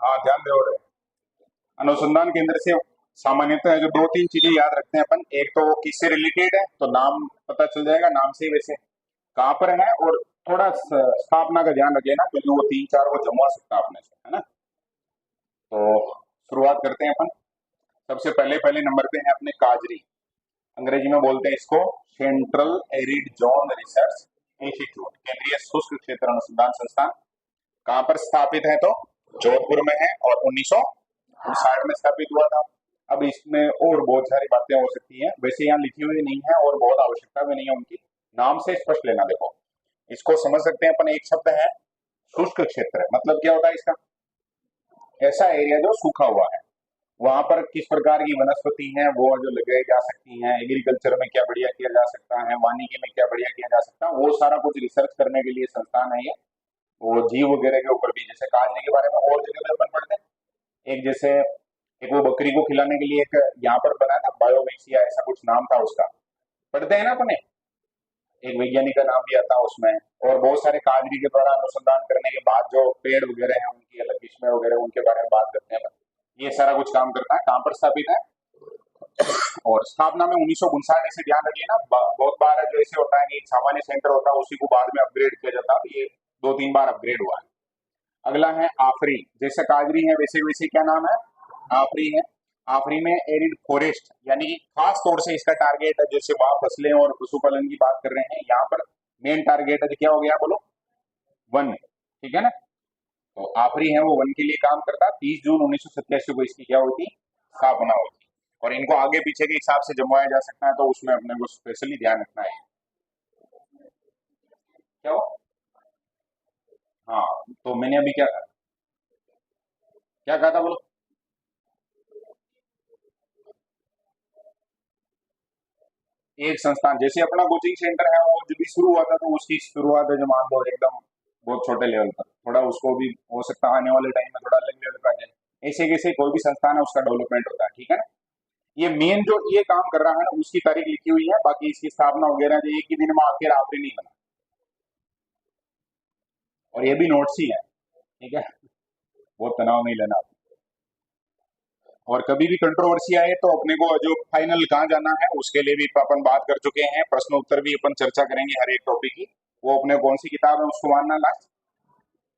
हाँ ध्यान दो। अनुसंधान केंद्र से सामान्यतः जो दो तीन चीजें याद रखते हैं अपन, एक तो वो किससे रिलेटेड है तो नाम पता चल जाएगा, नाम से ही वैसे कहाँ पर है, और थोड़ा स्थापना का ध्यान रखिए ना, क्योंकि वो तीन चार को जमवा सकता है अपने से, है ना। तो शुरुआत करते हैं अपन। सबसे पहले पहले नंबर पे है अपने काजरी, अंग्रेजी में बोलते हैं इसको central arid zone research institute, केंद्रीय शुष्क क्षेत्र अनुसंधान संस्थान। कहाँ पर स्थापित है तो जोधपुर में है, और 1959 में स्थापित हुआ था। अब इसमें और बहुत सारी बातें हो सकती हैं, वैसे यहाँ लिखी हुई नहीं है और बहुत आवश्यकता भी नहीं है उनकी, नाम से स्पष्ट लेना। देखो इसको समझ सकते हैं अपन, एक शब्द है शुष्क क्षेत्र, मतलब क्या होता है इसका, ऐसा एरिया जो सूखा हुआ है, वहां पर किस प्रकार की वनस्पति है वो जो लगाई जा सकती हैं, एग्रीकल्चर में क्या बढ़िया किया जा सकता है, वानिकी में क्या बढ़िया किया जा सकता है, वो सारा कुछ रिसर्च करने के लिए संस्थान है ये। वो जीव वगैरह के ऊपर भी, जैसे काजरी के बारे में और जगह पे अपन पढ़ते हैं, एक जैसे एक वो बकरी को खिलाने के लिए एक यहाँ पर बना था बायोमिक्स या ऐसा कुछ नाम था उसका, पढ़ते हैं ना अपने, एक वैज्ञानिक का नाम भी आता है उसमें। और बहुत सारे काजरी के द्वारा अनुसंधान करने के बाद जो पेड़ वगैरह हैं उनकी अलग किस्में वगैरह उनके बारे में बात करते हैं। ये सारा कुछ काम करता है, कहाँ पर स्थापित है, और स्थापना में 1959, से ध्यान रखिए ना, बहुत बार जो ऐसे होता है कि एक सामान्य सेंटर होता है उसी को बाद में अपग्रेड किया जाता है, तो ये दो तीन बार अपग्रेड हुआ है। अगला है आफरी, जैसे काजरी है वैसे वैसे क्या नाम है, आफरी है। आफरी में एरिड फॉरेस्ट, यानी कि खास तौर से इसका टारगेट है, जैसे वहां फसलें और पशुपालन की बात कर रहे हैं, यहाँ पर मेन टारगेट है क्या हो गया बोलो, वन, ठीक है ना। तो आफरी है वो वन के लिए काम करता। 30 जून 1987 को इसकी क्या होती, स्थापना होती। और इनको आगे पीछे के हिसाब से जमवाया जा सकता है, तो उसमें अपने को स्पेशली ध्यान रखना है। क्या हो, हाँ, तो मैंने अभी क्या कहा था बोलो। एक संस्थान, जैसे अपना कोचिंग सेंटर है वो जब भी शुरू हुआ था, तो उसकी शुरुआत है जो मान लो एकदम बहुत छोटे लेवल पर, थोड़ा उसको भी हो सकता है आने वाले टाइम में थोड़ा अलग लेवल पर आ जाए, ऐसे कैसे कोई भी संस्थान है उसका डेवलपमेंट होता है, ठीक है ना। ये मेन जो ये काम कर रहा है ना उसकी तारीख लिखी हुई है, बाकी इसकी स्थापना वगैरह जो एक ही दिन में आखिर आखिरी नहीं बना, और ये भी नोट्स ही है, ठीक है, बहुत तनाव नहीं लेना। और कभी भी कंट्रोवर्सी आए तो अपने को जो फाइनल कहाँ जाना है उसके लिए भी अपन बात कर चुके हैं, प्रश्न उत्तर भी अपन चर्चा करेंगे हर एक टॉपिक की। वो अपने कौन सी किताब है उसको मानना, लास्ट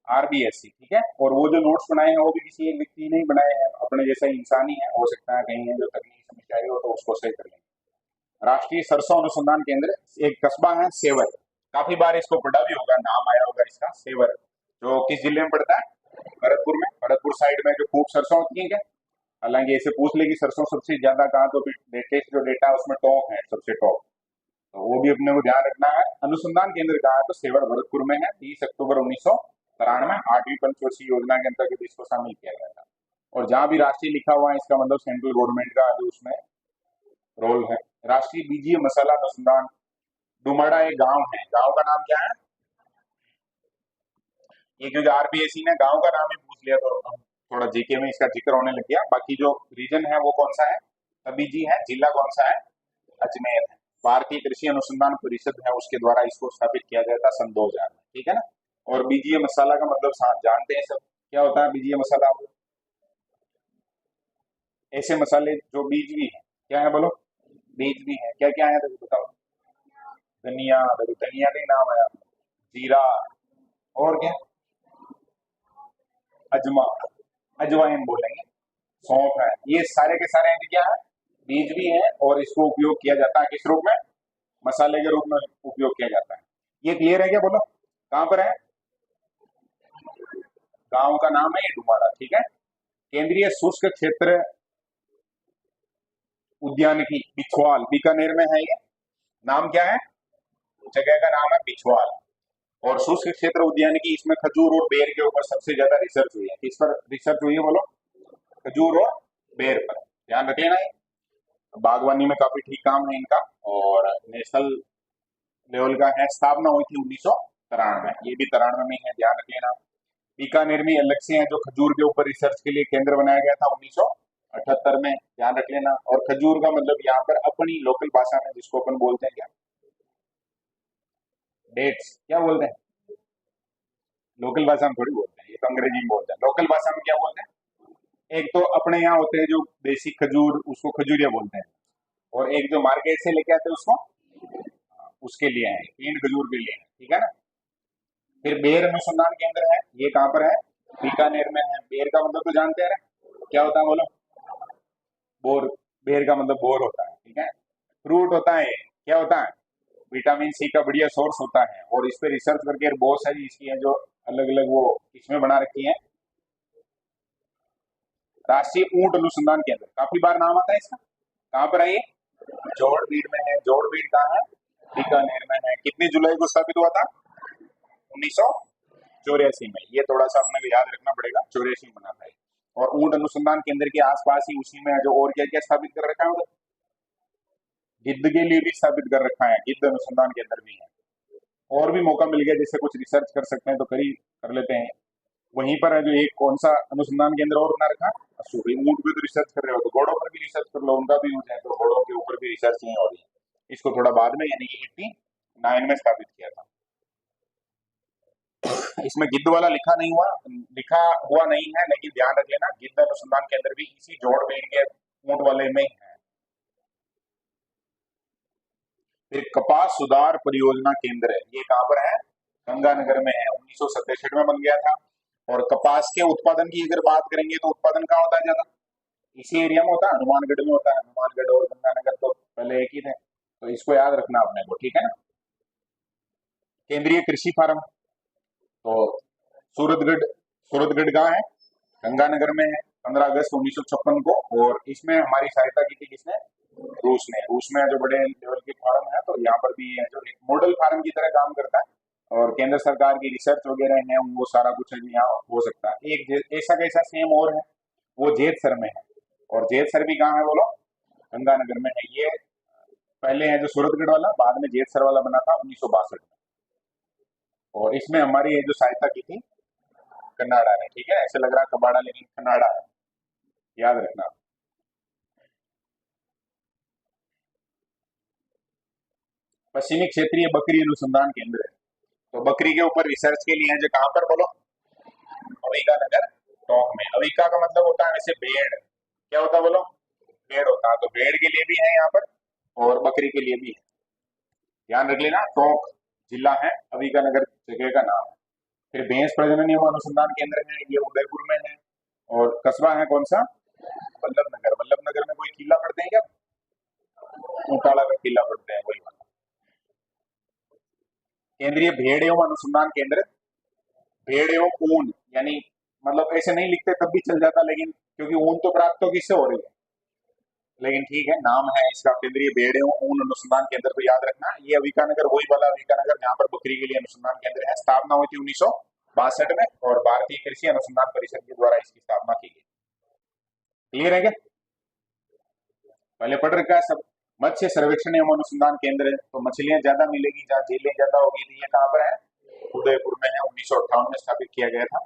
आरबीएससी, ठीक है। और वो जो नोट्स बनाए हैं वो भी किसी एक व्यक्ति ने ही बनाए हैं, अपने जैसा इंसान ही है, हो सकता है कहीं है जो तकनीकी समस्या आई हो तो उसको सही कर लेंगे। राष्ट्रीय सरसों अनुसंधान केंद्र, एक कस्बा है सेवर, काफी बार इसको पढ़ा भी होगा, नाम आया होगा इसका, सेवर, जो किस जिले में पड़ता है, भरतपुर में, भरतपुर साइड में जो खूब सरसों होती है क्या। हालांकि ऐसे पूछ ले कि सरसों सबसे ज्यादा कहाँ, तो लेटेस्ट जो डेटा है उसमें टॉप है, सबसे टॉप, तो वो भी अपने को ध्यान रखना है। अनुसंधान केंद्र कहाँ है तो सेवर भरतपुर में है। 30 अक्टूबर 1993 8वीं पंचवर्षीय योजना के अंतर्गत इसको शामिल किया गया था। और जहां भी राष्ट्रीय लिखा हुआ है इसका मतलब सेंट्रल गवर्नमेंट का जो उसमें रोल है। राष्ट्रीय बीजीय मसाला अनुसंधान, डुमड़ा एक गांव है, गांव का नाम क्या है, ये क्योंकि आरपीएससी ने गांव का नाम ही पूछ लिया तो हम थोड़ा जीके में इसका जिक्र होने लग गया। बाकी जो रीजन है वो कौन सा है, तबीजी है। जिला कौन सा है, अजमेर है। भारतीय कृषि अनुसंधान परिषद है उसके द्वारा इसको स्थापित किया गया था सन 2000 में, ठीक है ना। और बीजीय मसाला का मतलब जानते हैं सब, क्या होता है बीजीय मसाला, ऐसे मसाले जो बीज भी है, क्या है बोलो, बीज भी है, क्या क्या है तो बताओ। धनिया, देखो धनिया का ही नाम आया, जीरा, और क्या, अजमा, अजवाइन बोलेंगे, सौंफ है, ये सारे के सारे क्या है, बीज भी है, और इसको उपयोग किया जाता है किस रूप में, मसाले के रूप में उपयोग किया जाता है। ये क्लियर है क्या बोलो, कहाँ पर है, गांव का नाम है ये डुमारा, ठीक है। केंद्रीय शुष्क क्षेत्र उद्यानिकी बिछवाल, बीकानेर में है ये, नाम क्या है, जगह का नाम है बिछवाल। और शुष्क क्षेत्र उद्यानिकी, इसमें खजूर और बेर के ऊपर सबसे ज्यादा रिसर्च हुई है, किस पर रिसर्च हुई है बोलो, खजूर और बेर पर, ध्यान रख लेना है। बागवानी में काफी ठीक काम है इनका, और नेशनल लेवल का है। स्थापना हुई थी 1993, ये भी 93 में है, ध्यान रख लेना। बीकानेर में अलग से है जो खजूर के ऊपर रिसर्च के लिए केंद्र बनाया गया था 1978 में, ध्यान रख लेना। और खजूर का मतलब यहाँ पर अपनी लोकल भाषा में जिसको अपन बोलते हैं क्या, डेट्स, क्या बोलते हैं, लोकल भाषा में थोड़ी बोलते हैं, ये तो अंग्रेजी में बोलते हैं, लोकल भाषा में क्या बोलते हैं, एक तो अपने यहाँ होते हैं जो देसी खजूर, उसको खजूरिया बोलते हैं, और एक जो मार्केट से लेके आते हैं उसको, उसके लिए है, तीन खजूर के लिए है, ठीक है ना। फिर बेर अनुसंधान केंद्र है, ये कहाँ पर है, बीकानेर में है। बेर का मतलब तो जानते हैं ना? क्या होता है बोलो? बोर। बेर का मतलब बोर होता है, ठीक है। फ्रूट होता है ये, क्या होता है, विटामिन सी का बढ़िया सोर्स होता है, और इस पे रिसर्च करके बहुत सारी इसकी है जो अलग अलग वो इसमें बना रखी है। राष्ट्रीय ऊंट अनुसंधान केंद्र, काफी बार नाम आता है इसका, कहाँ पर है ये, जोड़बीड़ में है। जोड़बीड़ कहाँ है, बीकानेर में है। कितनी जुलाई को स्थापित हुआ था, 1984 में। ये थोड़ा सा अपने को याद रखना पड़ेगा, 84 में बना था ये। और ऊंट अनुसंधान केंद्र के आसपास ही उसी में है जो, और क्या क्या स्थापित कर रखा है उधर, गिद्ध के लिए भी स्थापित कर रखा है, गिद्ध अनुसंधान केंद्र भी है। और भी मौका मिल गया जैसे कुछ रिसर्च कर सकते हैं तो कर लेते हैं। वहीं पर है जो एक कौन सा अनुसंधान केंद्र और बना रखा, भाई ऊंट पे तो रिसर्च कर रहे हो तो घोड़ों पर भी रिसर्च कर लो, उनका भी यूज है, तो घोड़ों के ऊपर भी रिसर्च नहीं हो रही है। इसको थोड़ा बाद में यानी कि 89 में स्थापित किया था। इसमें गिद्ध वाला लिखा हुआ नहीं है, लेकिन ध्यान रख लेना गिद्ध अनुसंधान केंद्र भी इसी जोड़बेड़ के ऊंट वाले में ही है। फिर कपास सुधार परियोजना केंद्र है, ये कहाँ पर है, गंगानगर में है, 1967 में बन गया था। और कपास के उत्पादन की अगर बात करेंगे तो उत्पादन कहाँ होता है ज्यादा, इसी एरिया में होता है, हनुमानगढ़ में होता है। हनुमानगढ़ और गंगानगर तो पहले एक ही थे, तो इसको याद रखना अपने को, ठीक है ना। केंद्रीय कृषि फार्म, तो सूरतगढ़, सूरतगढ़ कहाँ है, गंगानगर में है, 15 अगस्त 1956 को। और इसमें हमारी सहायता की थी किसने, रूस ने। रूस में जो बड़े लेवल के फार्म है, तो यहाँ पर भी है जो एक मॉडल फार्म की तरह काम करता है, और केंद्र सरकार की रिसर्च वगैरह है, वो सारा कुछ है जो यहाँ हो सकता है। एक ऐसा कैसा सेम और है, वो जेतसर में है। और जेतसर भी कहाँ है बोलो, गंगानगर में है। ये पहले है जो सूरतगढ़ वाला, बाद में जेतसर वाला बना था 1962 में। और इसमें हमारी ये जो सहायता की थी कनाडा ने, ठीक है, ऐसे लग रहा है कबाड़ा लेकिन कनाडा है, याद रखना। पश्चिमी क्षेत्रीय बकरी अनुसंधान केंद्र है, तो बकरी के ऊपर रिसर्च के लिए है जो कहाँ पर बोलो, अविका नगर, टोंक में। अविका का मतलब होता है वैसे भेड़, क्या होता है बोलो, भेड़ होता है, तो भेड़ के लिए भी है यहाँ पर, और बकरी के लिए भी है। ध्यान रख लेना, टोंक जिला है, अविका नगर जगह का नाम है। फिर भैंस प्रजनन एवं अनुसंधान केंद्र है, ये उदयपुर में है। और कस्बा है कौन सा, वल्लभ नगर। वल्लभ नगर में कोई किला पड़ते हैं क्या, ऊंटाला का किला पड़ते हैं, वही वाला। केंद्रीय भेड़ एवं अनुसंधान केंद्र, भेड़ एवं ऊन, यानी मतलब ऐसे नहीं लिखते तब भी चल जाता, लेकिन क्योंकि ऊन तो प्राप्त तो किससे हो रही है, लेकिन ठीक है, नाम है इसका केंद्रीय भेड़ एवं ऊन अनुसंधान केंद्र, तो याद रखना ये अविकानगर वही वाला अविकानगर जहाँ पर बकरी के लिए अनुसंधान केंद्र है। स्थापना हुई थी 1962 में, और भारतीय कृषि अनुसंधान परिषद के द्वारा इसकी स्थापना की गई। क्लियर है क्या, पहले पढ़ रखा है सब। मत्स्य सर्वेक्षण एवं अनुसंधान केंद्र है, तो मछलियां ज्यादा मिलेगी जहाँ झीलें ज्यादा होगी, तो ये कहाँ पर है, उदयपुर में है, 1958 में स्थापित किया गया था।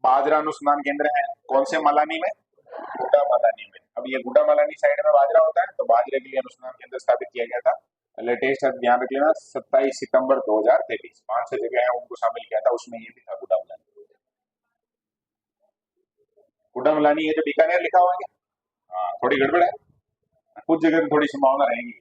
बाजरा अनुसंधान केंद्र है, कौन से मलानी में, गुड्डा मलानी में। अब ये गुड्डा मलानी साइड में बाजरा होता है, तो बाजरे के लिए अनुसंधान केंद्र स्थापित किया गया था। लेटेस्ट है, ध्यान रख लेना, 27 सितंबर 2023, 5-6 जगह है उनको शामिल किया था, उसमें ये भी था गुड्डा मलानी। गुड्डा मलानी ये जो बीकानेर लिखा हुआ है क्या, हाँ थोड़ी गड़बड़ है, कुछ जगह पे थोड़ी संभावना रहेगी।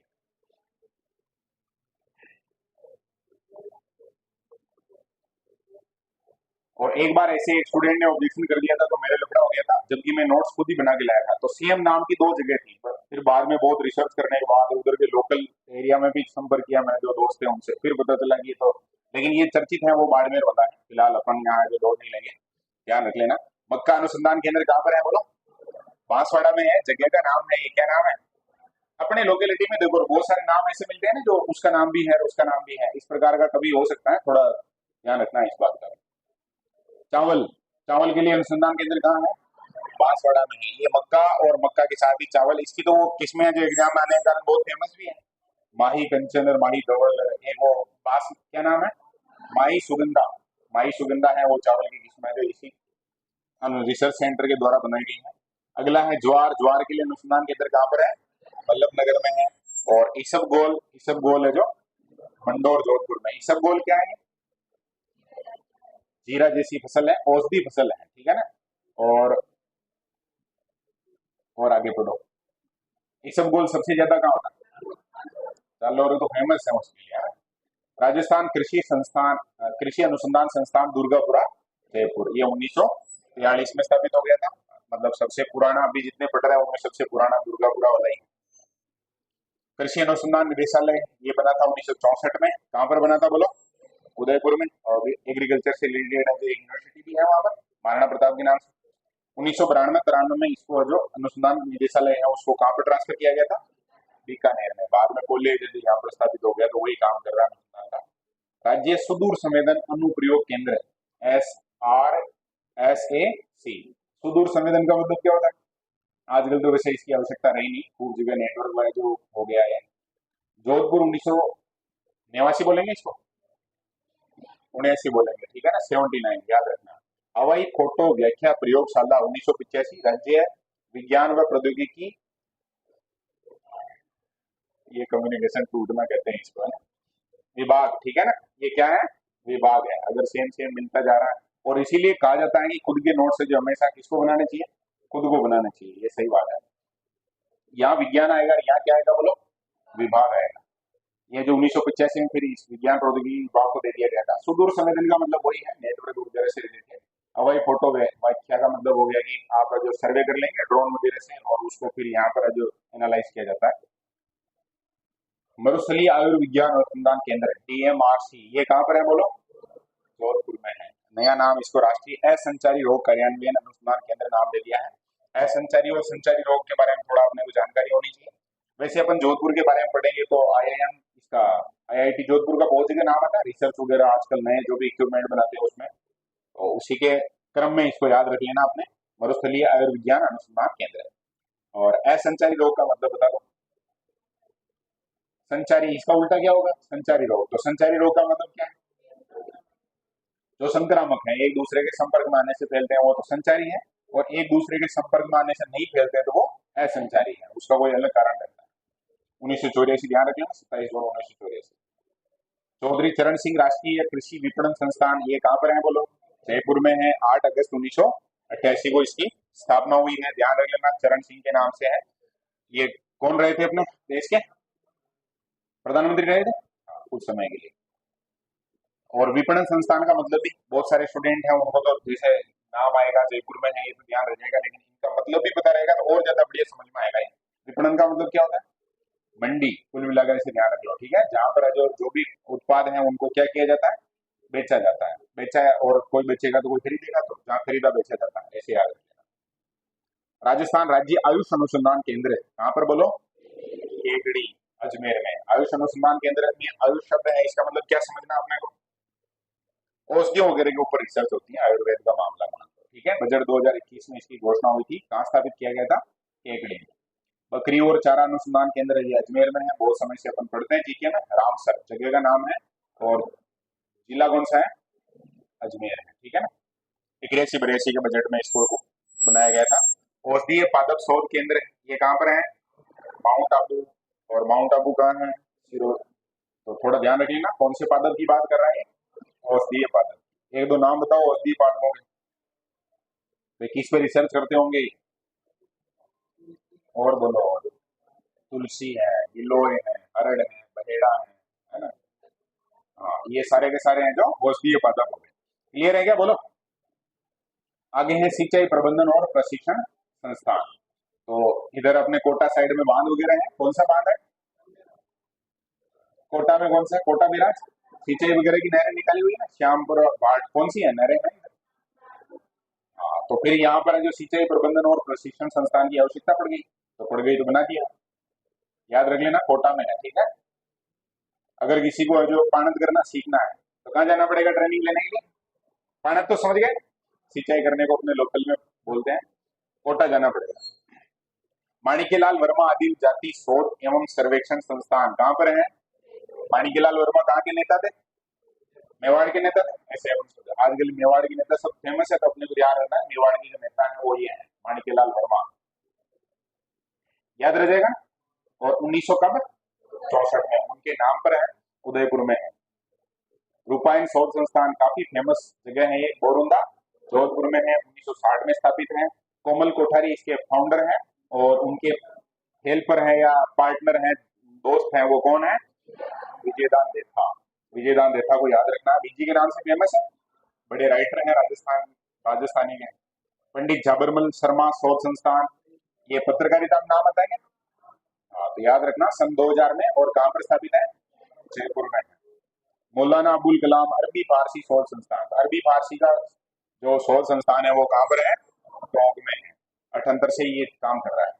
और एक बार ऐसे एक स्टूडेंट ने ऑब्जेक्शन कर दिया था, तो मेरे लफड़ा हो गया था, जबकि मैं नोट्स खुद ही बना के लाया था। तो सीएम नाम की दो जगह थी, पर फिर बाद में बहुत रिसर्च करने के बाद उधर के लोकल एरिया में भी संपर्क किया मैं, जो दोस्त थे उनसे, फिर पता चला कि तो, लेकिन ये चर्चित है वो बाड़मेर वाला है। फिलहाल अपन यहाँ जो दो नहीं लेंगे, ध्यान रख लेना। मक्का अनुसंधान केंद्र कहाँ पर है बोलो, बांसवाड़ा में है, जगह का नाम है, ये क्या नाम है, अपने लोकेलिटी में देखो बहुत सारे नाम ऐसे मिलते हैं ना, जो उसका नाम भी है और उसका नाम भी है, इस प्रकार का कभी हो सकता है, थोड़ा ध्यान रखना इस बात का। चावल, चावल के लिए अनुसंधान केंद्र कहाँ है, बांसवाड़ा में है। ये मक्का और मक्का के साथ ही चावल, इसकी तो वो किस्में हैं जो एग्जाम आने के कारण बहुत फेमस भी है, माही कंचन और माही धवल। एक वो बास क्या नाम है, माही सुगंधा, माही सुगंधा है वो चावल की किस्म है जो इसी रिसर्च सेंटर के द्वारा बनाई गई है। अगला है ज्वार, ज्वार के लिए अनुसंधान केंद्र कहाँ पर है, वल्लभ नगर में है। और ईसबगोल, ईसबगोल है जो मंडौर जोधपुर में। ईसबगोल क्या है, जीरा जैसी फसल है, औषधि फसल है, ठीक है ना। और और आगे पढ़ो। इसबगोल सबसे ज्यादा कहाँ होता है? जालौर तो फेमस है उसके लिए, हाँ। राजस्थान कृषि संस्थान, कृषि अनुसंधान संस्थान दुर्गापुरा जयपुर, ये 1943 में स्थापित हो गया था। मतलब सबसे पुराना अभी जितने पढ़ रहे हैं उनमें सबसे पुराना दुर्गापुरा वाला ही। कृषि अनुसंधान निदेशालय ये बना था 1964 में। कहाँ पर बना था बोलो? उदयपुर में। और एग्रीकल्चर से रिलेटेड जो यूनिवर्सिटी भी है वहां पर, महाराणा प्रताप के नाम से। 1992-93 में इसको जो अनुसंधान निदेशालय है उसको कहाँ पर ट्रांसफर किया गया था? बीकानेर में। बाद में कॉलेज यहाँ पर स्थापित हो गया, तो वही काम कर रहा है अनुसंधान का। राज्य सुदूर संवेदन अनुप्रयोग केंद्र, SRSAC। सुदूर संवेदन का मतलब क्या होता है? आजकल तो वैसे इसकी आवश्यकता रही नहीं, खूब जगह नेटवर्क वाला जो हो गया है। जोधपुर 1989 बोलेंगे इसको, 79 बोलेंगे, ठीक है ना, 79 याद रखना। हवाई फोटो व्याख्या प्रयोगशाला 1985, राज्य विज्ञान व प्रौद्योगिकी, ये कम्युनिकेशन टूटना कहते हैं इसको, है ना? विभाग, ठीक है ना, ये क्या है? विभाग है। अगर सेम सेम मिलता जा रहा है, और इसीलिए कहा जाता है कि खुद के नोट से जो हमेशा किसको बनाने चाहिए? खुद को बनाना चाहिए, ये सही बात है। यहाँ विज्ञान आएगा, यहाँ क्या आएगा बोलो? विभाग आएगा। ये जो 1985 में फिर इस विज्ञान प्रौद्योगिकी विभाग को दे दिया गया था। सुदूर संवेदन का मतलब वही है, नेटवर्क वगैरह से रिलेटेड। हवाई फोटो व्याख्या का मतलब हो गया कि आप जो सर्वे कर लेंगे ड्रोन वगैरह से, और उसको फिर यहाँ पर जो एनालाइज किया जाता है। मरुस्थलीय आयुर्विज्ञान अनुसंधान केंद्र, DMRC, ये कहाँ पर है बोलो? जोधपुर में है। नया नाम इसको राष्ट्रीय असंचारी रोग कार्यान्वयन अनुसंधान केंद्र नाम दे दिया है। असंचारी और संचारी रोग के बारे में थोड़ा अपने को जानकारी होनी चाहिए। वैसे अपन जोधपुर के बारे में पढ़ेंगे तो IIM इसका, IIT जोधपुर का बहुत जगह नाम आता है, रिसर्च वगैरह आजकल नए जो भी इक्विपमेंट बनाते हैं उसमें, तो उसी के क्रम में इसको याद रख लेना आपने। मरुस्थलीय आयुर्विज्ञान अनुसंधान केंद्र। और असंचारी रोग का मतलब बता दो। संचारी, इसका उल्टा क्या होगा? संचारी रोग। तो संचारी रोग का मतलब क्या है? जो संक्रामक है, एक दूसरे के संपर्क में आने से फैलते हैं, वो तो संचारी है। और एक दूसरे के संपर्क में आने से नहीं फैलते हैं तो वो असंचारी है, उसका कोई अलग कारण रहता है। 1984, ध्यान रखना, 27/2/1984। चौधरी चरण सिंह राष्ट्रीय कृषि विपणन संस्थान, ये कहाँ पर है बोलो? जयपुर में है। 8 अगस्त 1988 को इसकी स्थापना हुई है, ध्यान रख लेना, चरण सिंह के नाम से है। ये कौन रहे थे अपने देश के? प्रधानमंत्री रहे थे कुछ समय के लिए। और विपणन संस्थान का मतलब भी, बहुत सारे स्टूडेंट हैं उनको तो जैसे नाम आएगा जयपुर में है ये तो ध्यान रहेगा, लेकिन इनका मतलब भी पता रहेगा तो और ज्यादा बढ़िया समझ में आएगा। ये विपणन का मतलब क्या होता है? मंडी, कुल मिलाकर इसे ध्यान रख लो, ठीक है। जहां पर जो भी उत्पाद है उनको क्या किया जाता है? बेचा जाता है। बेचा है, और कोई बेचेगा तो कोई खरीदेगा, तो जहाँ खरीदा बेचा जाता है, ऐसे याद रखना। राजस्थान राज्य आयुष अनुसंधान केंद्र, कहाँ पर बोलो? केकड़ी, अजमेर में। आयुष अनुसंधान केंद्र में आयुष शब्द है, इसका मतलब क्या समझना अपने को? औषधियों वगैरह के ऊपर रिसर्च होती है, आयुर्वेद का मामला मान लो, ठीक है। बजट 2021 में इसकी घोषणा हुई थी। कहाँ स्थापित किया गया था? केकड़ी में। बकरी और चारा अनुसंधान केंद्र ये अजमेर में है। बहुत समय से अपन पढ़ते हैं जीके में, रामसर जगह का नाम है, और जिला कौन सा है? अजमेर है, ठीक है ना। 81-82 के बजट में इसको बनाया गया था। औषधीय पादप शोध केंद्र, ये कहाँ पर है? माउंट आबू। और माउंट आबू कहाँ है? सिरो। तो थोड़ा ध्यान रखिए ना, कौन से पादप की बात कर रहे हैं? औषधीय पादप। एक दो नाम बताओ औषधीय पादपों के, वे किस पे रिसर्च करते होंगे? और बोलो। और तुलसी है, गिलोय है, हरड़ है, बहेड़ा है ना? हाँ, ये सारे के सारे हैं जो औषधीय पादप हो गए। क्लियर है क्या बोलो? आगे है सिंचाई प्रबंधन और प्रशिक्षण संस्थान। तो इधर अपने कोटा साइड में बांध वगैरह है, कौन सा बांध है? कोटा में कौन सा है? कोटा बिराज। सिंचाई वगैरह की नहरें निकाली हुई है ना, श्यामपुर भाट, कौन सी है नहरें में? हाँ, तो फिर यहाँ पर जो सिंचाई प्रबंधन और प्रशिक्षण संस्थान की आवश्यकता पड़ गई, तो पड़ गई तो बना दिया। याद रख लेना, कोटा में है, ठीक है। अगर किसी को जो पाणत करना सीखना है तो कहाँ जाना पड़ेगा ट्रेनिंग लेने के लिए? पाणत तो समझ गए, सिंचाई करने को अपने लोकल में बोलते हैं, कोटा जाना पड़ेगा। माणिक्यलाल वर्मा आदिम जाति शोध एवं सर्वेक्षण संस्थान कहाँ पर है? माणिक्यलाल वर्मा कहाँ के नेता थे? मेवाड़ के नेता थे। ऐसे आजकल मेवाड़ के नेता सब फेमस है, तो अपने को ध्यान रखना है मेवाड़ के जो नेता है वो ये है, माणिक्यलाल वर्मा, याद रह जाएगा। और 1900 कब? 64 में उनके नाम पर है, उदयपुर में है। रूपायन शोध संस्थान काफी फेमस जगह है ये, बोरुंदा जोधपुर में है, 1960 में स्थापित है। कोमल कोठारी इसके फाउंडर है। और उनके हेल्पर है या पार्टनर है, दोस्त है, वो कौन है? विजयदान देथा। विजयदान देथा को याद रखना, विजी के नाम से फेमस है, बड़े राइटर हैं, राजस्थानी के। पंडित झाबरमल शर्मा शोध संस्थान, ये पत्रकारिता में नाम आता है क्या? हाँ, तो याद रखना, सन 2000 में। और कहाँ पर स्थापित है? जयपुर में है। मौलाना अबुल कलाम अरबी फारसी शोध संस्थान, तो अरबी फारसी का जो शोध संस्थान है वो कहाँ पर है? टोंक में है। 78 से ये काम कर रहा है।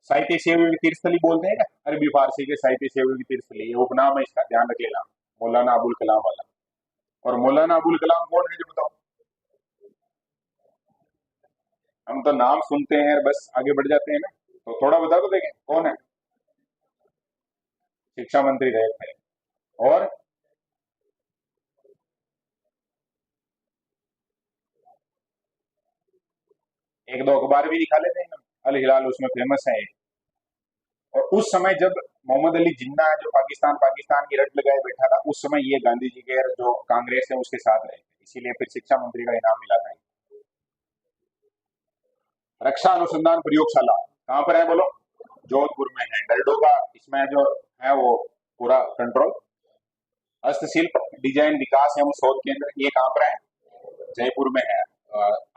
साहित्य सेवी तीर्थस्थली बोलते हैं क्या? अरबी फारसी के साहित्य सेवी तीर्थस्थली, ये उपनाम है इसका, ध्यान रख लेना, मौलाना अबुल कलाम वाला। और मौलाना अबुल कलाम कौन है जो बताओ? हम तो नाम सुनते हैं बस आगे बढ़ जाते हैं ना, तो थोड़ा बता दो, देखें कौन है। शिक्षा मंत्री रहे थे। और एक दो अखबार भी दिखा लेते हैं ना, अल हिलाल उसमें फेमस है एक। और उस समय जब मोहम्मद अली जिन्ना है जो पाकिस्तान पाकिस्तान की रट लगाए बैठा था, उस समय ये गांधी जी के जो कांग्रेस है उसके साथ रहे थे, इसीलिए फिर शिक्षा मंत्री का इनाम मिला था। रक्षा अनुसंधान प्रयोगशाला कहाँ पर है बोलो? जोधपुर में है। डरडो का इसमें जो है वो पूरा कंट्रोल। हस्तशिल्प डिजाइन विकास एवं शोध केंद्र, ये कहाँ पर है? जयपुर में है।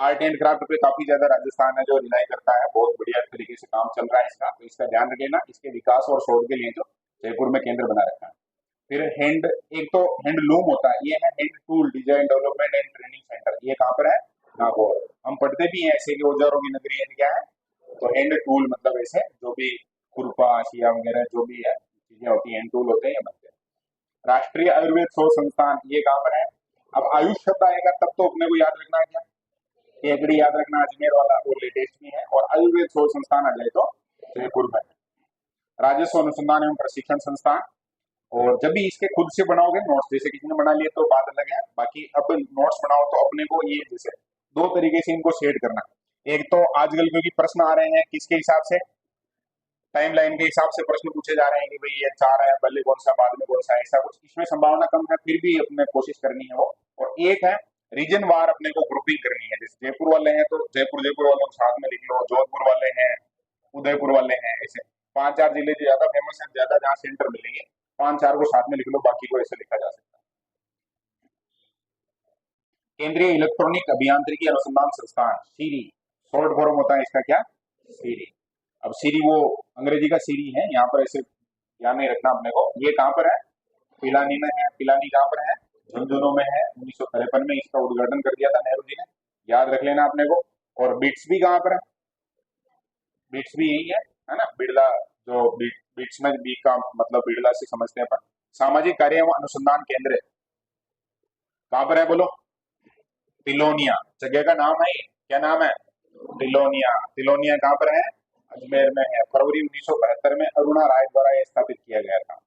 आर्ट एंड क्राफ्ट पे काफी ज्यादा राजस्थान है जो रिलाई करता है, बहुत बढ़िया तरीके से काम चल रहा है इसका, तो इसका ध्यान रखना, इसके विकास और शोध के लिए जो जयपुर में केंद्र बना रखा है। फिर हैंड, एक तो हैंडलूम होता है, ये है hand tool design development and training centre, ये कहाँ पर है? नागौर। हम पढ़ते भी हैं ऐसे कि औजारों की नगरी है, क्या है? तो हैंड टूल मतलब ऐसे जो भी खुरपा शिया वगैरह जो भी है चीजें होती है, हैंड टूल होते हैं, ये बनते हैं। राष्ट्रीय आयुर्वेद शोध संस्थान, ये कहाँ पर है? अब आयुष शब्द आएगा तब तो अपने को याद रखना है क्या? केकड़ी याद रखना, अजमेर वाला, वो लेटेस्ट भी है। और आयुर्वेद शोध संस्थान आ जाए तो जयपुर में है। राजस्व अनुसंधान एवं प्रशिक्षण संस्थान। और जब भी इसके खुद से बनाओगे नोट्स, जैसे किसी ने बना लिए तो बात अलग है, बाकी अब नोट्स बनाओ तो अपने को ये जैसे दो तरीके से इनको सेट करना। एक तो आजकल क्योंकि प्रश्न आ रहे हैं किसके हिसाब से, टाइमलाइन के हिसाब से प्रश्न पूछे जा रहे हैं कि भाई ये 4 है, पहले कौन सा बाद में कौन सा, ऐसा कुछ इसमें संभावना कम है, फिर भी अपने कोशिश करनी है वो। और एक है रीजन वार अपने को ग्रुपिंग करनी है, जैसे जयपुर वाले हैं तो जयपुर जयपुर वालों को साथ में लिख लो, जोधपुर वाले हैं, उदयपुर वाले हैं, ऐसे 5-4 जिले जो ज्यादा फेमस है, ज्यादा जहाँ सेंटर मिलेंगे, 5-4 को साथ में लिख लो, बाकी को ऐसे लिखा जा सकता है। केंद्रीय इलेक्ट्रॉनिक अभियांत्रिकी अनुसंधान संस्थान, सीरी, शॉर्ट फॉर्म होता है इसका क्या? सीरी। अब सीरी वो अंग्रेजी का सीरी है, यहाँ पर ऐसे ध्यान नहीं रखना अपने को। ये कहाँ पर है? पिलानी में है। पिलानी कहाँ पर है? झुंझुनू में है। 1953 में इसका उद्घाटन कर दिया था नेहरू जी ने, याद रख लेना अपने को। और बिट्स भी कहाँ पर है? बिट्स भी यही है ना, बिड़ला, जो बिट्स में बी का मतलब बिड़ला से समझते हैं अपन। सामाजिक कार्य एवं अनुसंधान केंद्र कहाँ पर है बोलो? तिलोनिया, जगह का नाम है ये। क्या नाम है? तिलोनिया। तिलोनिया कहाँ पर है? अजमेर में है। फरवरी 1972 में अरुणा राय द्वारा यह स्थापित किया गया था।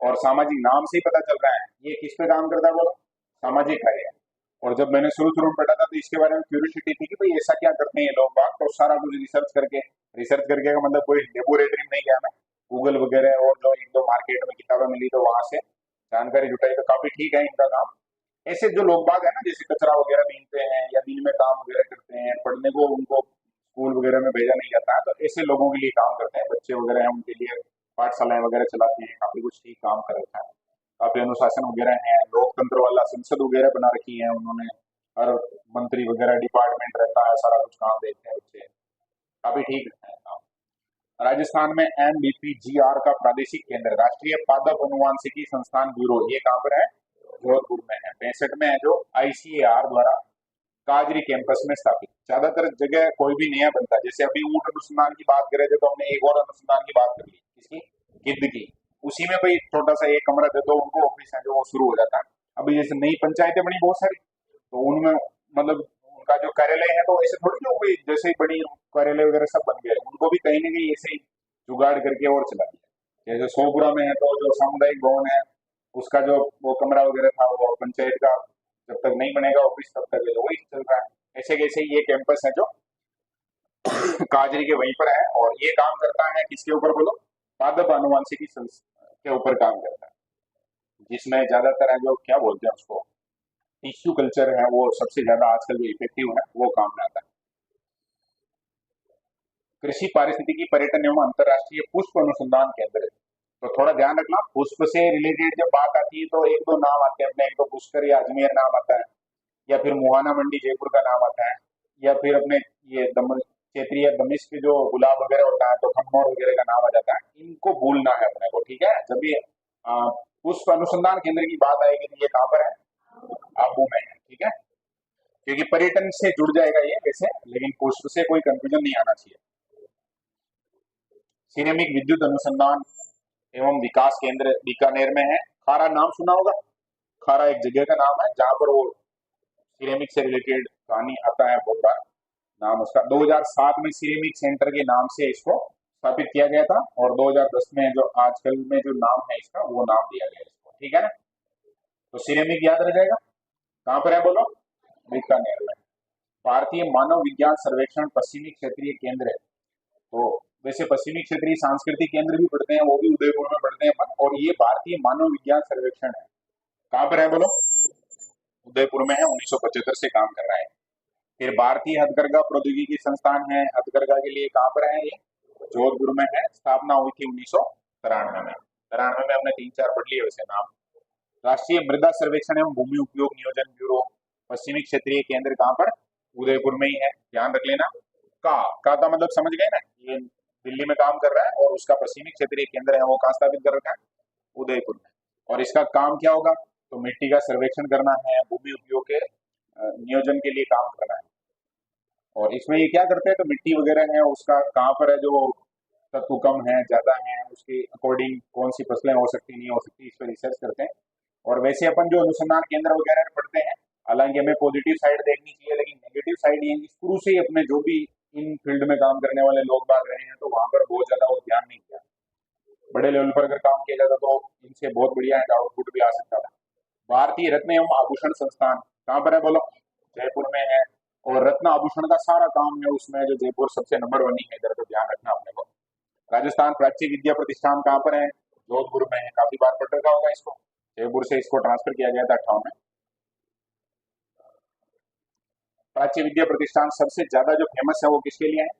और सामाजिक नाम से ही पता चल रहा है ये किस पे काम करता है बोलो? सामाजिक कार्य। और जब मैंने शुरू शुरू में पढ़ा था तो इसके बारे में क्यूरियोसिटी थी कि भाई ऐसा क्या करते हैं ये लोग बाग, तो सारा कुछ रिसर्च करके का मतलब कोई लेबोरेटरी में नहीं गया मैं, गूगल वगैरह और जो एक दो मार्केट में किताबें मिली तो वहां से जानकारी जुटाई, तो काफी ठीक है इनका काम। ऐसे जो लोग बाग है ना, जैसे कचरा वगैरह बीनते हैं या दिन में काम वगैरह करते हैं, पढ़ने को उनको स्कूल वगैरह में भेजा नहीं जाता है, तो ऐसे लोगों के लिए काम करते हैं, बच्चे वगैरह हैं उनके लिए पाठशालाएं वगैरह चलाते हैं, काफी कुछ ठीक काम कर रखा है। काफी अनुशासन वगैरह है, लोकतंत्र वाला संसद वगैरह बना रखी है उन्होंने, हर मंत्री वगैरह डिपार्टमेंट रहता है, सारा कुछ काम देखते हैं बच्चे, काफी ठीक है काम। राजस्थान में NBPGR का प्रादेशिक केंद्र, राष्ट्रीय पादप अनुवांशिकी संस्थान ब्यूरो, ये कहाँ पर है? जोधपुर में है। 65 में है जो ICAR द्वारा काजरी कैंपस में स्थापित। ज्यादातर जगह कोई भी नया बनता है, जैसे अभी ऊंट अनुसंधान की बात करें थे तो हमने एक और अनुसंधान की बात कर ली, किसकी? गिद्ध की। उसी में भाई छोटा सा एक कमरा दे दो उनको, ऑफिस है जो वो शुरू हो जाता है। अभी जैसे नई पंचायतें बनी बहुत सारी, तो उनमें मतलब उनका जो कार्यालय है तो ऐसे थोड़ी लोग भाई जैसे ही बड़ी कार्यालय वगैरह सब बन गए, उनको भी कहीं ना कहीं ऐसे ही जुगाड़ करके और चला दिया। जैसे सोपुरा में है तो जो सामुदायिक भवन है उसका जो वो कमरा वगैरह था वो पंचायत का, जब तक नहीं बनेगा ऑफिस तब तक वही चल रहा है। ऐसे कैसे ये कैंपस है जो काजरी के वहीं पर है, और ये काम करता है किसके ऊपर बोलो? पादप आनुवंशिकी के ऊपर काम करता है, जिसमें ज्यादातर है जो क्या बोलते हैं उसको, टिश्यू कल्चर है, वो सबसे ज्यादा आजकल जो इफेक्टिव है वो काम में आता है। कृषि पारिस्थितिकी पर्यटन एवं अंतरराष्ट्रीय पुष्प अनुसंधान केंद्र। तो थोड़ा ध्यान रखना, पुष्प से रिलेटेड जब बात आती है तो एक दो नाम आते हैं अपने, एक तो पुष्कर या अजमेर नाम आता है, या फिर मुहाना मंडी जयपुर का नाम आता है, या फिर अपने ये क्षेत्रीय दमिश्क के जो गुलाब वगैरह होता है तो खम्मोर वगैरह का नाम आ जाता है। इनको भूलना है अपने को, ठीक है। जब ये पुष्प अनुसंधान केंद्र की बात आएगी तो ये कहाँ पर है, आबू में है, ठीक है। क्योंकि पर्यटन से जुड़ जाएगा ये वैसे, लेकिन पुष्प से कोई कंफ्यूजन नहीं आना चाहिए। सिरेमिक विद्युत अनुसंधान एवं विकास केंद्र बीकानेर में है। खारा नाम सुना होगा, खारा एक जगह का नाम है जहां पर वो सिरेमिक से रिलेटेड कहानी आता है बहुत बार। नाम उसका 2007 में सिरेमिक सेंटर के नाम से इसको स्थापित किया गया था, और 2010 में जो आजकल में जो नाम है इसका वो नाम दिया गया इसको, ठीक है ना। तो सिरेमिक याद रह जाएगा। कहाँ पर है बोलो, बीकानेर में। भारतीय मानव विज्ञान सर्वेक्षण पश्चिमी क्षेत्रीय केंद्र है। तो वैसे पश्चिमी क्षेत्रीय सांस्कृतिक केंद्र भी पढ़ते हैं, वो भी उदयपुर में पढ़ते हैं अपन, और ये भारतीय मानव विज्ञान सर्वेक्षण है। कहाँ पर है बोलो, उदयपुर में है, 1975 से काम कर रहा है। फिर भारतीय हथकरघा प्रौद्योगिकी संस्थान है, हथकरघा के लिए कहाँ पर है ये, जोधपुर में है। स्थापना हुई थी 1993 में। 93 में हमने 3-4 पढ़ लिए वैसे नाम। राष्ट्रीय मृदा सर्वेक्षण एवं भूमि उपयोग नियोजन ब्यूरो पश्चिमी क्षेत्रीय केंद्र कहाँ पर, उदयपुर में ही है, ध्यान रख लेना। का मतलब समझ गए ना, ये दिल्ली में काम कर रहा है और उसका पश्चिमी क्षेत्रीय केंद्र है वो कहाँ स्थापित कर रखा है, उदयपुर में। और इसका काम क्या होगा, तो मिट्टी का सर्वेक्षण करना है, भूमि उपयोग के नियोजन के लिए काम करना है। और इसमें ये क्या करते हैं, तो मिट्टी वगैरह है उसका कहाँ पर है, जो तत्व कम है ज्यादा है उसके अकॉर्डिंग कौन सी फसलें हो सकती नहीं हो सकती, इस पर रिसर्च करते हैं। और वैसे अपन जो अनुसंधान केंद्र वगैरह पढ़ते हैं, हालांकि हमें पॉजिटिव साइड देखनी चाहिए, लेकिन नेगेटिव साइड ये है कि शुरू से ही अपने जो भी इन फील्ड में काम करने वाले लोग बाग रहे हैं तो वहां पर बहुत ज्यादा वो ध्यान नहीं दिया। बड़े लेवल पर अगर काम किया जाता तो इनसे बहुत बढ़िया आउटपुट भी आ सकता था। भारतीय रत्न एवं आभूषण संस्थान कहाँ पर है बोलो, जयपुर में है। और रत्न आभूषण का सारा काम है उसमें, जो जयपुर सबसे नंबर 1 है इधर, तो ध्यान रखना अपने को। राजस्थान प्राच्य विद्या प्रतिष्ठान कहाँ पर है, जोधपुर में है। काफी बार पढ़ रखा होगा इसको, जयपुर से इसको ट्रांसफर किया गया था 58 में। प्राच्य विद्या प्रतिष्ठान सबसे ज्यादा जो फेमस है वो किसके लिए है,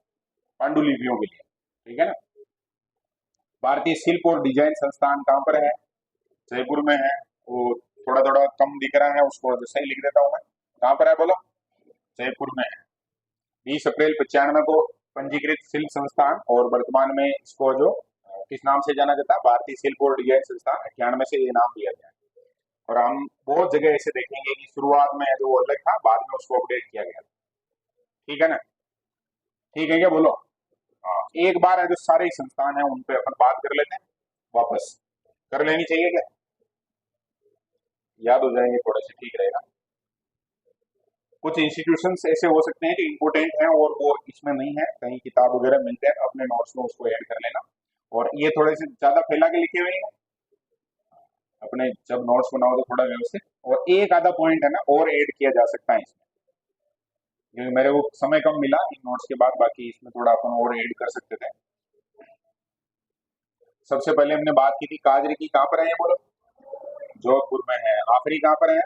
पांडुलिपियों के लिए, ठीक है ना। भारतीय शिल्प और डिजाइन संस्थान कहाँ पर है, जयपुर में है। वो थोड़ा थोड़ा कम दिख रहा है उसको, जो सही लिख देता हूँ मैं। कहाँ पर है बोलो, जयपुर में है। 20 अप्रैल 95 को पंजीकृत शिल्प संस्थान, और वर्तमान में इसको जो किस नाम से जाना जाता है, भारतीय शिल्प और डिजाइन संस्थान। 98 से ये नाम दिया गया है। और हम बहुत जगह ऐसे देखेंगे कि शुरुआत में जो अलग था बाद में उसको अपडेट किया गया, ठीक है ना। ठीक है क्या बोलो, हाँ। एक बार है जो सारे संस्थान है उन पे अपन बात कर लेते हैं, वापस कर लेनी चाहिए क्या, याद हो जाएंगे थोड़े से, ठीक रहेगा। कुछ इंस्टीट्यूशंस ऐसे हो सकते हैं जो इम्पोर्टेंट हैं और वो इसमें नहीं है, कहीं किताब वगैरह मिलते हैं अपने नोट्स में उसको ऐड कर लेना। और ये थोड़े से ज्यादा फैला के लिखे हुए हैं अपने, जब नोट्स बनाओ तो थोड़ा व्यवस्थित, और एक आधा पॉइंट है ना और ऐड किया जा सकता है इसमें, क्योंकि मेरे को समय कम मिला इन नोट्स के बाद, बाकी इसमें थोड़ा अपन और ऐड कर सकते थे। सबसे पहले हमने बात की थी काजरी की, कहाँ पर है ये बोलो, जोधपुर में है। आखिरी कहाँ पर है,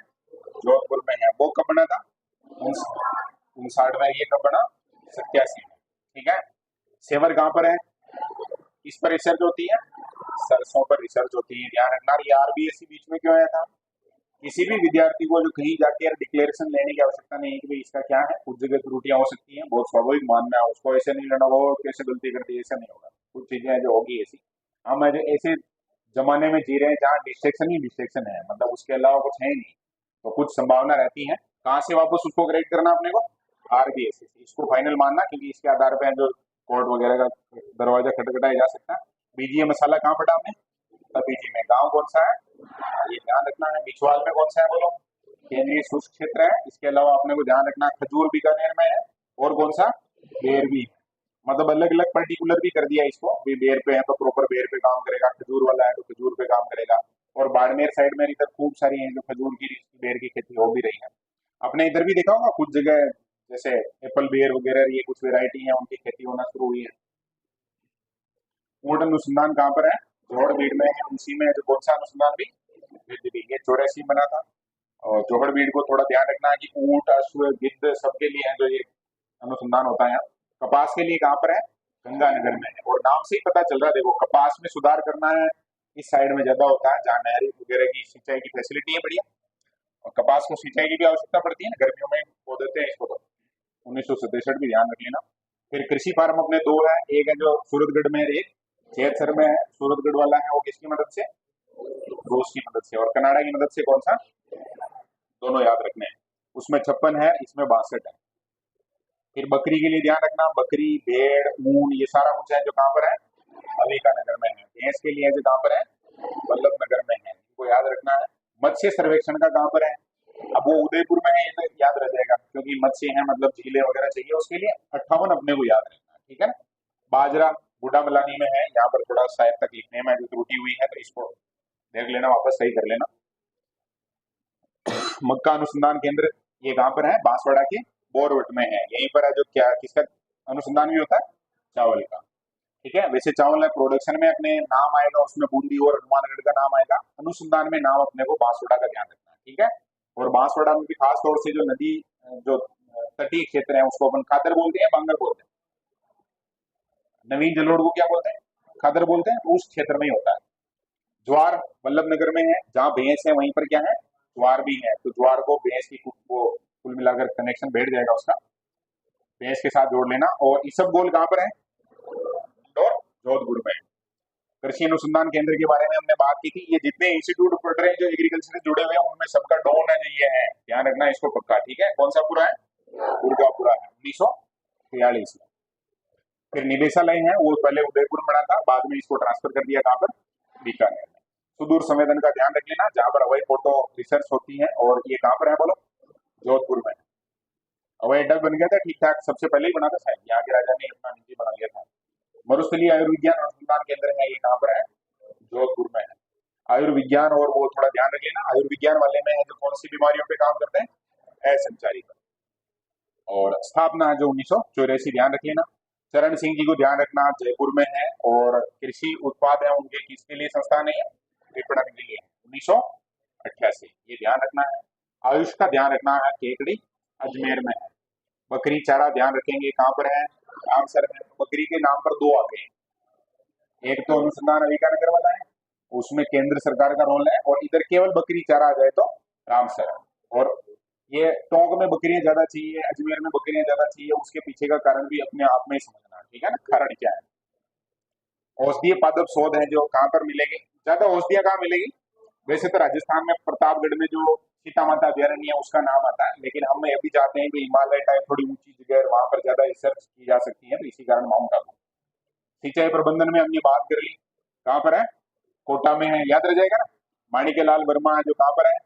जोधपुर में है। वो कब बना था, 59 में। ये कब बना, 87 में, ठीक है। सेवर कहाँ पर है, इस पर रिसर्च होती है, सरसों पर रिसर्च होती है, ध्यान रखना। ये आरबीएससी बीच में क्यों आया था, किसी भी विद्यार्थी को जो कहीं जाके यार डिक्लेरेशन लेने की आवश्यकता नहीं है कि भाई इसका क्या है, कुछ जगह त्रुटियां हो सकती हैं, बहुत स्वाभाविक मानना है उसको, ऐसे नहीं लेना वो कैसे गलती कर दी, ऐसा नहीं होगा। कुछ चीजें जो होगी ऐसी, हम ऐसे जमाने में जी रहे हैं जहाँ डिस्ट्रैक्शन ही डिस्ट्रैक्शन है, मतलब उसके अलावा कुछ है ही नहीं। तो कुछ संभावना रहती है, कहाँ से वापस उसको करेक्ट करना अपने को, आरबीएससी से। इसको फाइनल मानना, क्योंकि इसके आधार पर जो कोर्ट वगैरह का दरवाजा खटखटाया जा सकता है। बीजीए मसाला कहाँ पढ़ा हमने, बीजी में। गांव कौन सा है, ये ध्यान रखना है। बिछवाल में कौन सा है बोलो, केंद्रीय शुष्क क्षेत्र है। इसके अलावा अपने को ध्यान रखना, खजूर बीकानेर में है। और कौन सा, बेर भी, मतलब अलग अलग पर्टिकुलर भी कर दिया इसको, भी बेर पे है तो प्रॉपर बेर पे काम करेगा, खजूर वाला है तो खजूर पे काम करेगा। और बाड़मेर साइड में इधर खूब सारी है जो खजूर की बेर की खेती हो भी रही है। अपने इधर भी देखा होगा कुछ जगह, जैसे एप्पल बेर वगैरह, ये कुछ वेरायटी है उनकी खेती होना शुरू हुई है। ऊंट अनुसंधान कहाँ पर है, जोहड़ बीड़ में है। उसी में जो कौन सा अनुसंधान भी, ये 84 बना था। और जोहड़ बीड़ को थोड़ा ध्यान रखना है कि ऊंट, अश्व, गिद्ध सबके लिए है जो ये अनुसंधान होता है। कपास के लिए कहाँ पर है, गंगानगर में है। और नाम से ही पता चल रहा है, देखो कपास में सुधार करना है, इस साइड में ज्यादा होता है जहाँ नहर वगैरह की सिंचाई की फैसिलिटी है बढ़िया। और कपास को सिंचाई की भी आवश्यकता पड़ती है ना, गर्मियों में बो देते हैं इसको। तो 1967 भी ध्यान रख लेना। फिर कृषि फार्म अपने दो है, एक है जो सूरतगढ़ में है, एक चैतसर में है। सूरतगढ़ वाला है वो किसकी मदद से, रूस की मदद से। और कनाडा की मदद से कौन सा, दोनों याद रखने हैं। उसमें 56 है, इसमें 62 है। फिर बकरी के लिए ध्यान रखना, बकरी भेड़ ऊन ये सारा कुछ है जो कहाँ पर है, अविका नगर में है। भैंस के लिए जो कहाँ पर है, वल्लभ नगर में है, इनको याद रखना है। मत्स्य सर्वेक्षण का कहाँ पर है, अब वो उदयपुर में है, ये तो याद रह जाएगा क्योंकि मत्स्य है मतलब झीलें वगैरह चाहिए उसके लिए। 58 अपने को याद रखना है, ठीक है ना। बाजरा बूढ़ा मलानी में है, यहाँ पर थोड़ा शायद तक लिखने में जो त्रुटि हुई है तो इसको देख लेना, वापस सही कर लेना। मक्का अनुसंधान केंद्र ये कहाँ पर है, बांसवाड़ा के बोरवट में है, यहीं पर है। जो क्या किसका अनुसंधान भी होता है, चावल का, ठीक है। वैसे चावल है प्रोडक्शन में अपने नाम आएगा, उसमें बूंदी और हनुमानगढ़ का नाम आएगा। अनुसंधान में नाम अपने को बांसवाड़ा का ध्यान रखना है, ठीक है। और बांसवाड़ा में भी खास तौर से जो नदी जो तटीय क्षेत्र है उसको अपन खादर बोलते हैं, बांगर बोलते हैं। नवीन जलोढ़ को क्या बोलते हैं, खादर बोलते हैं, उस क्षेत्र में ही होता है। ज्वार वल्लभ नगर में है, जहाँ भैंस है वहीं पर क्या है, ज्वार भी है। तो ज्वार को भैंस की वो कुल मिलाकर कनेक्शन बैठ जाएगा उसका, भैंस के साथ जोड़ लेना। और इसबगोल कहाँ पर है, इंदौर जोधपुर में। कृषि अनुसंधान केंद्र के बारे में हमने बात की थी। ये जितने इंस्टीट्यूट पढ़ रहे हैं जो एग्रीकल्चर से जुड़े हुए हैं उनमें सबका डॉन है जो ये है, ध्यान रखना इसको पक्का, ठीक है। कौन सा पूरा है, दुर्गापुरा है, 1943 में। फिर निदेशालय है वो पहले उदयपुर में बना था, बाद में इसको ट्रांसफर कर दिया कहाँ पर, बीकानेर में। सुदूर संवेदन का ध्यान रख लेना, जहाँ पर हवाई फोटो रिसर्च होती है। और ये कहाँ पर है बोलो, जोधपुर में। हवाई अड्डा बन गया था ठीक ठाक, सबसे पहले ही बना था शायद, यहाँ के राजा ने अपना निजी बना लिया था। मरुस्थलीय आयुर्विज्ञान अनुसंधान केंद्र है, ये कहाँ पर है, जोधपुर में है। आयुर्विज्ञान और वो थोड़ा ध्यान रख लेना, आयुर्विज्ञान वाले में है जो कौन सी बीमारियों पे काम करते हैं, असंचारी पर। और स्थापना है जो 1984, ध्यान रख लेना। चरण सिंह जी को ध्यान रखना, जयपुर में है। और कृषि उत्पाद है उनके किसके लिए संस्थान है, विपणन के लिए, 1988, ये ध्यान रखना है। आयुष का ध्यान रखना है, केकड़ी अजमेर में है। बकरी चारा ध्यान रखेंगे, कहाँ पर है, रामसर में। बकरी के नाम पर दो आ गए, एक तो अनुसंधान अविकानगर वाला है, उसमें केंद्र सरकार का रोल है। और इधर केवल बकरी चारा आ जाए तो रामसर। और ये टोंक में बकरियां ज्यादा चाहिए, अजमेर में बकरियां ज्यादा चाहिए, उसके पीछे का कारण भी अपने आप में ही समझना, ठीक है ना। कारण क्या है, औषधीय पादप शोध है जो कहाँ पर मिलेगी, ज्यादा औषधियां कहाँ मिलेगी। वैसे तो राजस्थान में प्रतापगढ़ में जो सीता माता अभ्यारण्य है उसका नाम आता है, लेकिन हम ये भी चाहते हैं कि हिमालय टाइप थोड़ी ऊंची जगह है, वहां पर ज्यादा रिसर्च की जा सकती है, तो इसी कारण माउंट आबू। सिंचाई प्रबंधन में हमने बात कर ली, कहाँ पर है, कोटा में है, याद रह जाएगा ना। माणिक्य लाल वर्मा है जो कहाँ पर है,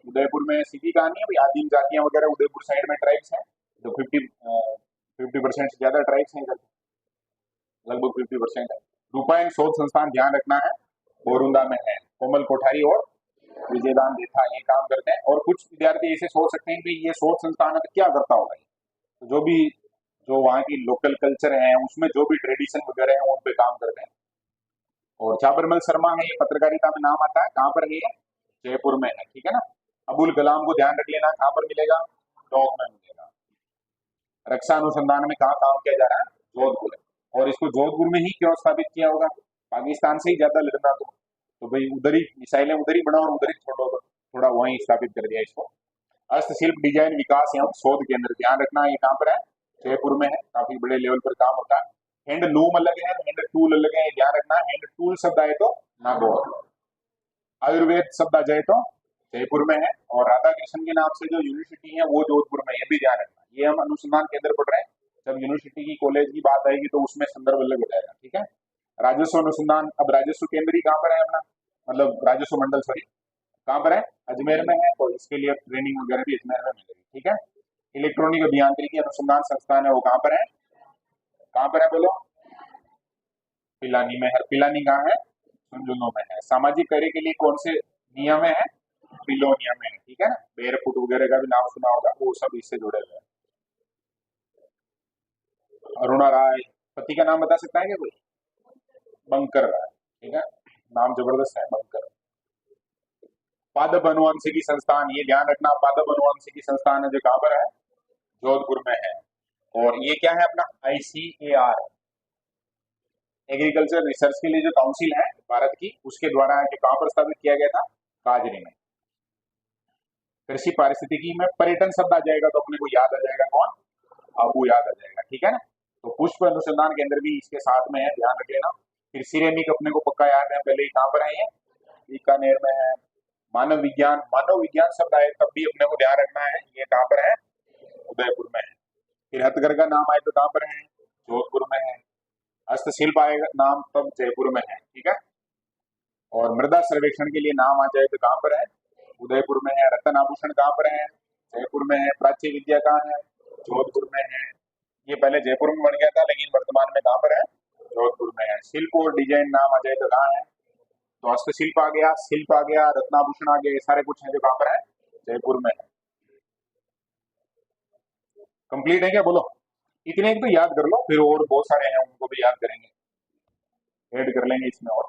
उदयपुर में। सीधी कहानी है भाई, आदिम जातियां वगैरह उदयपुर साइड में ट्राइब्स हैं, जो 50% से ज्यादा ट्राइब्स हैं इधर, लगभग 50% है। रूपायन शोध संस्थान ध्यान रखना है, बोरुंदा में है। कोमल कोठारी और विजयदान देथा ये काम करते हैं। और कुछ विद्यार्थी ऐसे सोच सकते हैं कि ये शोध संस्थान है तो क्या करता होगा, तो जो भी जो वहाँ की लोकल कल्चर है उसमें जो भी ट्रेडिशन वगैरह है उन पे काम करते हैं। और छाबरमल शर्मा है, ये पत्रकारिता में नाम आता है, कहाँ पर है ये, जयपुर में है, ठीक है ना। अबुल कलाम को ध्यान रख लेना, कहाँ पर मिलेगा, टोंक में मिलेगा। रक्षा अनुसंधान में कहाँ काम किया जा रहा है, जोधपुर। और इसको जोधपुर में ही क्यों स्थापित किया होगा, पाकिस्तान से ही ज्यादा लड़ना तो भाई उधर ही मिसाइलें उधर ही बनाओ और उधर ही छोड़ो, तो थोड़ा वहीं स्थापित कर दिया इसको। हस्तशिल्प डिजाइन विकास एवं शोध केंद्र ध्यान रखना, ये कहाँ पर है, जयपुर में है, काफी बड़े लेवल पर काम होता है। हैंड लूम अलग है, हैंड टूल अलग है, ध्यान रखना। हैंड टूल शब्द आए तो नागौर, आयुर्वेद शब्द आ जाए तो जयपुर में है। और राधा कृष्ण के नाम से जो यूनिवर्सिटी है वो जोधपुर में, ये भी ध्यान रखना। ये हम अनुसंधान केंद्र पढ़ रहे हैं, जब यूनिवर्सिटी की कॉलेज की बात आएगी तो उसमें संदर्भ अलग हो जाएगा, ठीक है। राजस्व अनुसंधान, अब राजस्व केंद्र ही कहाँ पर है अपना, मतलब राजस्व मंडल सॉरी, कहाँ पर है, अजमेर में है। तो इसके लिए ट्रेनिंग वगैरह भी अजमेर में मिलेगी, ठीक है। इलेक्ट्रॉनिक अभियांत्रिकी अनुसंधान संस्थान है वो कहाँ पर है, कहाँ पर है बोलो, पिलानी में है। पिलानी कहाँ है, झुंझुनू में है। सामाजिक कार्य के लिए कौन से नियम है, पिलोनिया में है, ठीक है ना। बेरफुट वगैरह का भी नाम सुना होगा, वो सब इससे जुड़े हुए हैं। अरुणा राय, पति का नाम बता सकता है क्या कोई, बंकर राय, ठीक है, नाम जबरदस्त है बंकर। पादप अनुवांशिकी संस्थान, ये ध्यान रखना, पादप अनुवांशिकी संस्थान है जो कहाँ पर है, जोधपुर में है। और ये क्या है अपना, ICAR, एग्रीकल्चर रिसर्च के लिए जो काउंसिल है भारत की, उसके द्वारा जो कहाँ पर स्थापित किया गया था, काजरी में। कृषि पारिस्थितिकी में पर्यटन शब्द आ जाएगा तो अपने को याद आ जाएगा कौन, आबू याद आ जाएगा, ठीक है ना। तो पुष्प अनुसंधान केंद्र भी इसके साथ में है, ध्यान रख लेना। फिर सिरेमिक अपने को पक्का याद है, पहले ही कहाँ पर है ये, बीकानेर में है। मानव विज्ञान शब्द आए तब भी अपने को ध्यान रखना है ये कहाँ पर है, उदयपुर में है। फिर हथकरघा नाम आए तो कहाँ पर है, जोधपुर में है। हस्तशिल्प आएगा नाम तब जयपुर में है, ठीक है। और मृदा सर्वेक्षण के लिए नाम आ जाए तो कहाँ पर है, उदयपुर में है। रतन आभूषण कहाँ पर है, जयपुर में है। प्राच्य विद्या कहाँ है, जोधपुर में है। ये पहले जयपुर में बन गया था लेकिन वर्तमान में कहाँ पर है, जोधपुर में है। शिल्प और डिजाइन नाम आ जाए तो कहाँ है, तो हस्तशिल्प आ गया, शिल्प आ गया, रत्नाभूषण आ गया, ये सारे कुछ है जो कहाँ पर है, जयपुर में है। कंप्लीट है क्या, बोलो। इतने एक तो याद कर लो, फिर और बहुत सारे हैं उनको भी याद करेंगे, ऐड कर लेंगे इसमें और।